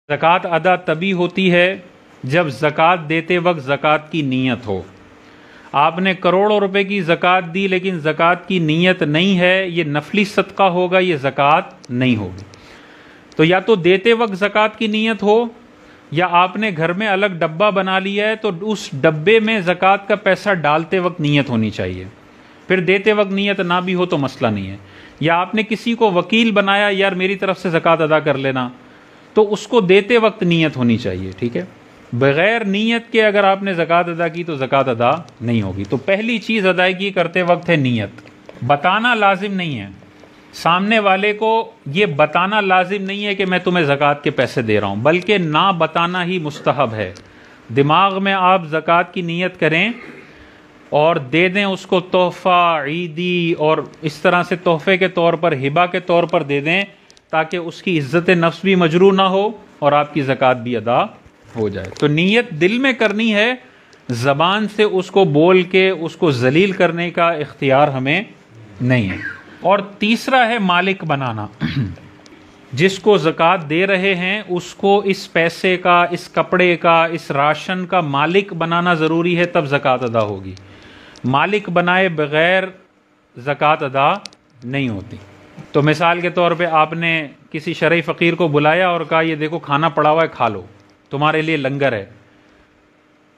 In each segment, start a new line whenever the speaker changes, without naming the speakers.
ज़कात अदा तभी होती है जब ज़कात देते वक्त ज़कात की नीयत हो। आपने करोड़ों रुपए की ज़कात दी लेकिन ज़कात की नीयत नहीं है, ये नफली सदका होगा, ये ज़कात नहीं होगी। तो या तो देते वक्त ज़कात की नीयत हो, या आपने घर में अलग डब्बा बना लिया है तो उस डब्बे में ज़कात का पैसा डालते वक्त नीयत होनी चाहिए। फिर देते वक्त नीयत ना भी हो तो मसला नहीं है। या आपने किसी को वकील बनाया, यार मेरी तरफ से ज़कात अदा कर लेना, तो उसको देते वक्त नीयत होनी चाहिए। ठीक है, बग़ैर नीयत के अगर आपने ज़कात अदा की तो ज़कात अदा नहीं होगी। तो पहली चीज़ अदायगी करते वक्त है नीयत। बताना लाजिम नहीं है, सामने वाले को ये बताना लाजिम नहीं है कि मैं तुम्हें ज़कात के पैसे दे रहा हूँ, बल्कि ना बताना ही मुस्तहब है। दिमाग में आप ज़कात की नीयत करें और दे दें उसको, तोहफ़ा, ईदी और इस तरह से तोहफ़े के तौर पर, हिबा के तौर पर दे दें, ताकि उसकी इज़्ज़त नफ्स भी मजरूह ना हो और आपकी ज़कात भी अदा हो जाए। तो नीयत दिल में करनी है, ज़बान से उसको बोल के उसको जलील करने का इख्तियार हमें नहीं है। और तीसरा है मालिक बनाना। जिसको ज़कात दे रहे हैं उसको इस पैसे का, इस कपड़े का, इस राशन का मालिक बनाना ज़रूरी है, तब ज़कात अदा होगी। मालिक बनाए बग़ैर ज़कात अदा नहीं होती। तो मिसाल के तौर पे आपने किसी शरई फ़कीर को बुलाया और कहा ये देखो खाना पड़ा हुआ है, खा लो, तुम्हारे लिए लंगर है।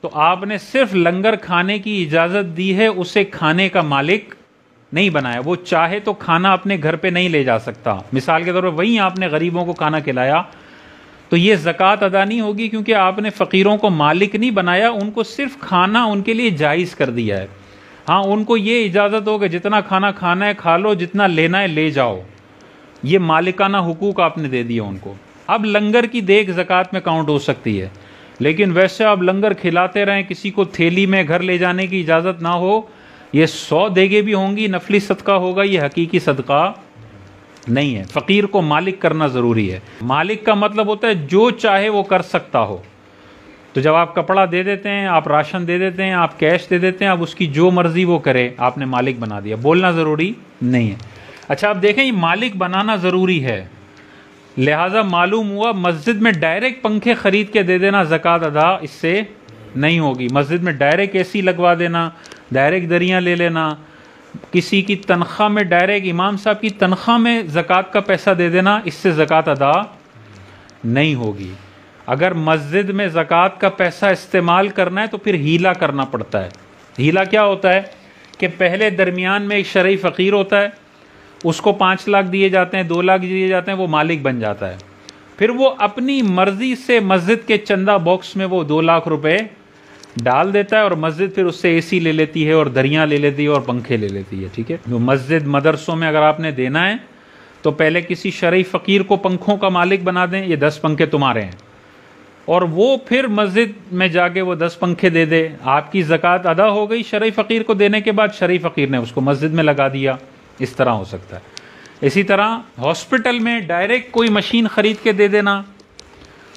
तो आपने सिर्फ लंगर खाने की इजाज़त दी है, उसे खाने का मालिक नहीं बनाया। वो चाहे तो खाना अपने घर पे नहीं ले जा सकता। मिसाल के तौर पे वहीं आपने गरीबों को खाना खिलाया, तो ये ज़कात अदा नहीं होगी, क्योंकि आपने फ़कीरों को मालिक नहीं बनाया, उनको सिर्फ खाना उनके लिए जायज़ कर दिया है। हाँ, उनको ये इजाज़त हो कि जितना खाना खाना है खा लो, जितना लेना है ले जाओ, ये मालिकाना हुकूक आपने दे दिया उनको। अब लंगर की देख ज़कात में काउंट हो सकती है, लेकिन वैसे आप लंगर खिलाते रहें, किसी को थैली में घर ले जाने की इजाज़त ना हो, ये 100 देगे भी होंगी, नफली सदका होगा, ये हकीकी सदका नहीं है। फ़कीर को मालिक करना ज़रूरी है। मालिक का मतलब होता है जो चाहे वो कर सकता हो। तो जब आप कपड़ा दे देते हैं, आप राशन दे देते हैं, आप कैश दे देते हैं, अब उसकी जो मर्ज़ी वो करे, आपने मालिक बना दिया। बोलना ज़रूरी नहीं है। अच्छा, आप देखें, ये मालिक बनाना ज़रूरी है, लिहाजा मालूम हुआ मस्जिद में डायरेक्ट पंखे ख़रीद के दे देना ज़कात अदा इससे नहीं होगी। मस्जिद में डायरेक्ट एसी लगवा देना, डायरेक्ट दरियाँ ले लेना, किसी की तनख्वाह में, डायरेक्ट इमाम साहब की तनख्वाह में ज़कात का पैसा दे देना, इससे ज़कात अदा नहीं होगी। अगर मस्जिद में ज़कात का पैसा इस्तेमाल करना है तो फिर हीला करना पड़ता है। हीला क्या होता है कि पहले दरमियान में एक शरई फ़कीर होता है, उसको 5 लाख दिए जाते हैं, 2 लाख दिए जाते हैं, वो मालिक बन जाता है। फिर वो अपनी मर्ज़ी से मस्जिद के चंदा बॉक्स में वो 2 लाख रुपए डाल देता है और मस्जिद फिर उससे एसी ले लेती है और दरियाँ ले लेती है और पंखे ले लेती है। ठीक है, जो मस्जिद मदरसों में अगर आपने देना है तो पहले किसी शरई फ़कीर को पंखों का मालिक बना दें, ये 10 पंखे तुम्हारे हैं, और वो फिर मस्जिद में जाके वो 10 पंखे दे दे। आपकी ज़कात अदा हो गई शरई फ़कीर को देने के बाद, शरई फ़कीर ने उसको मस्जिद में लगा दिया। इस तरह हो सकता है। इसी तरह हॉस्पिटल में डायरेक्ट कोई मशीन ख़रीद के दे देना,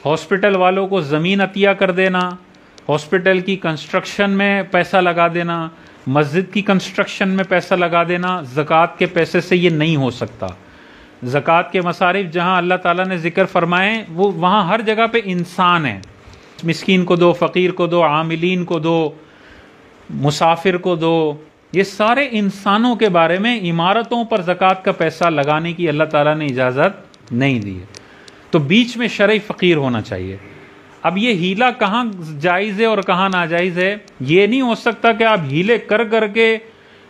हॉस्पिटल वालों को ज़मीन अतिया कर देना, हॉस्पिटल की कंस्ट्रक्शन में पैसा लगा देना, मस्जिद की कंस्ट्रक्शन में पैसा लगा देना, ज़कात के पैसे से ये नहीं हो सकता। ज़कात के मसारिफ जहाँ अल्लाह ताला ने ज़िक्र फरमाए, वो वहाँ हर जगह पे इंसान है। मिस्कीन को दो, फ़कीर को दो, आमिलीन को दो, मुसाफिर को दो, ये सारे इंसानों के बारे में। इमारतों पर ज़कात का पैसा लगाने की अल्लाह ताला ने इजाज़त नहीं दी है। तो बीच में शरई फ़कीर होना चाहिए। अब ये हीला कहाँ जायज़ है और कहाँ नाजायज़ है, ये नहीं हो सकता कि आप हीले कर करके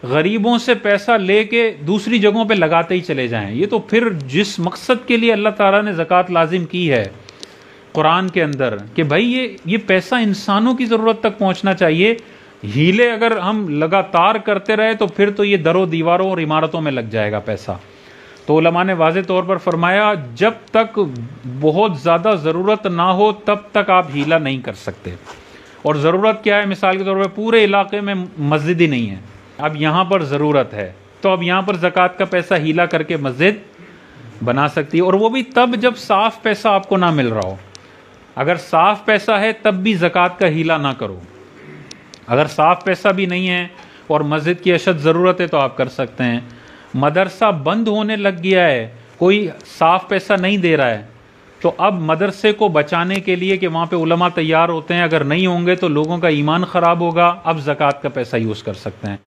गरीबों से पैसा लेके दूसरी जगहों पे लगाते ही चले जाएं। ये तो फिर जिस मकसद के लिए अल्लाह ताला ने ज़कात लाजिम की है कुरान के अंदर कि भाई ये पैसा इंसानों की ज़रूरत तक पहुँचना चाहिए, हीले अगर हम लगातार करते रहे तो फिर तो ये दरों दीवारों और इमारतों में लग जाएगा पैसा। तो उलमा ने वाज़े तौर पर फरमाया, जब तक बहुत ज़्यादा ज़रूरत ना हो तब तक आप हीला नहीं कर सकते। और ज़रूरत क्या है, मिसाल के तौर पर पूरे इलाके में मस्जिद ही नहीं है, अब यहाँ पर ज़रूरत है, तो अब यहाँ पर ज़कात का पैसा हीला करके मस्जिद बना सकती है। और वो भी तब जब साफ़ पैसा आपको ना मिल रहा हो। अगर साफ़ पैसा है तब भी ज़कात का हीला ना करो। अगर साफ़ पैसा भी नहीं है और मस्जिद की अशद ज़रूरत है तो आप कर सकते हैं। मदरसा बंद होने लग गया है, कोई साफ़ पैसा नहीं दे रहा है, तो अब मदरसे को बचाने के लिए कि वहाँ पे उलमा तैयार होते हैं, अगर नहीं होंगे तो लोगों का ईमान ख़राब होगा, अब ज़कात का पैसा यूज़ कर सकते हैं।